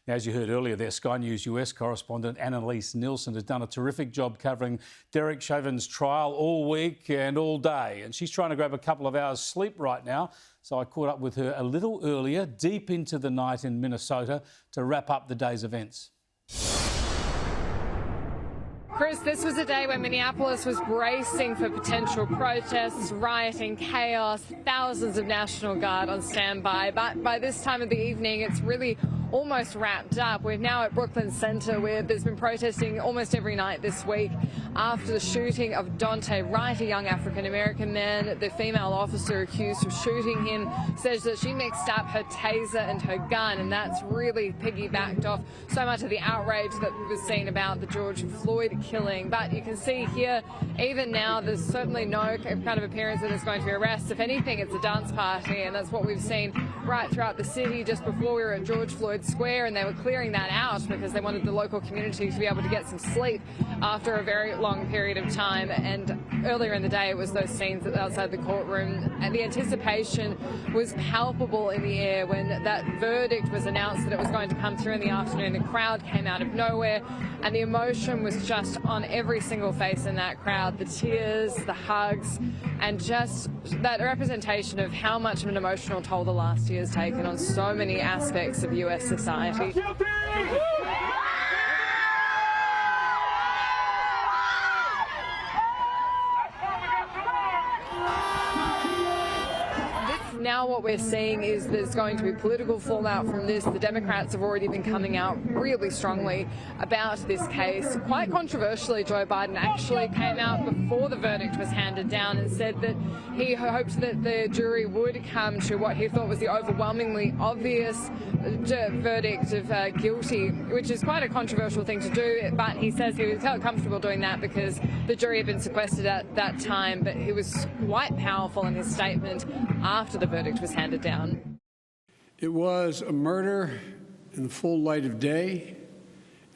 Now, as you heard earlier there, Sky News US correspondent Annelise Nielsen has done a terrific job covering Derek Chauvin's trial all week and all day. And she's trying to grab a couple of hours sleep right now. So I caught up with her a little earlier, deep into the night in Minnesota, to wrap up the day's events. Chris, this was a day when Minneapolis was bracing for potential protests, rioting, chaos, thousands of National Guard on standby. But by this time of the evening, it's really almost wrapped up. We're now at Brooklyn Center, where there's been protesting almost every night this week after the shooting of Daunte Wright, a young African-American man. The female officer accused of shooting him says that she mixed up her taser and her gun, and that's really piggybacked off so much of the outrage that was seen about the George Floyd killing. But you can see here, even now, there's certainly no kind of appearance that there's going to be arrests. If anything, it's a dance party, and that's what we've seen right throughout the city. Just before we were at George Floyd Square, and they were clearing that out because they wanted the local community to be able to get some sleep after a very long period of time. And earlier in the day, it was those scenes outside the courtroom, and the anticipation was palpable in the air when that verdict was announced that it was going to come through in the afternoon. The crowd came out of nowhere, and the emotion was just on every single face in that crowd. The tears, the hugs, and just that representation of how much of an emotional toll the last year has taken on so many aspects of US society. Now what we're seeing is there's going to be political fallout from this. The Democrats have already been coming out really strongly about this case. Quite controversially, Joe Biden actually came out before the verdict was handed down and said that he hoped that the jury would come to what he thought was the overwhelmingly obvious verdict of guilty, which is quite a controversial thing to do, but he says he felt comfortable doing that because the jury had been sequestered at that time. But he was quite powerful in his statement after the verdict was handed down. It was a murder in the full light of day,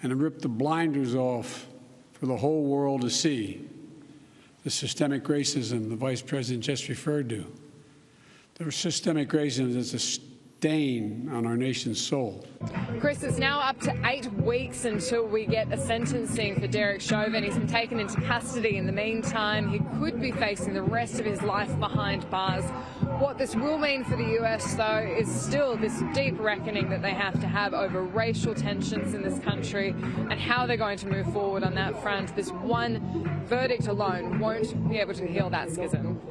and it ripped the blinders off for the whole world to see. The systemic racism the Vice President just referred to. The systemic racism is a stain on our nation's soul. Chris, it's now up to 8 weeks until we get a sentencing for Derek Chauvin. He's been taken into custody in the meantime. He could be facing the rest of his life behind bars. What this will mean for the US, though, is still this deep reckoning that they have to have over racial tensions in this country and how they're going to move forward on that front. This one verdict alone won't be able to heal that schism.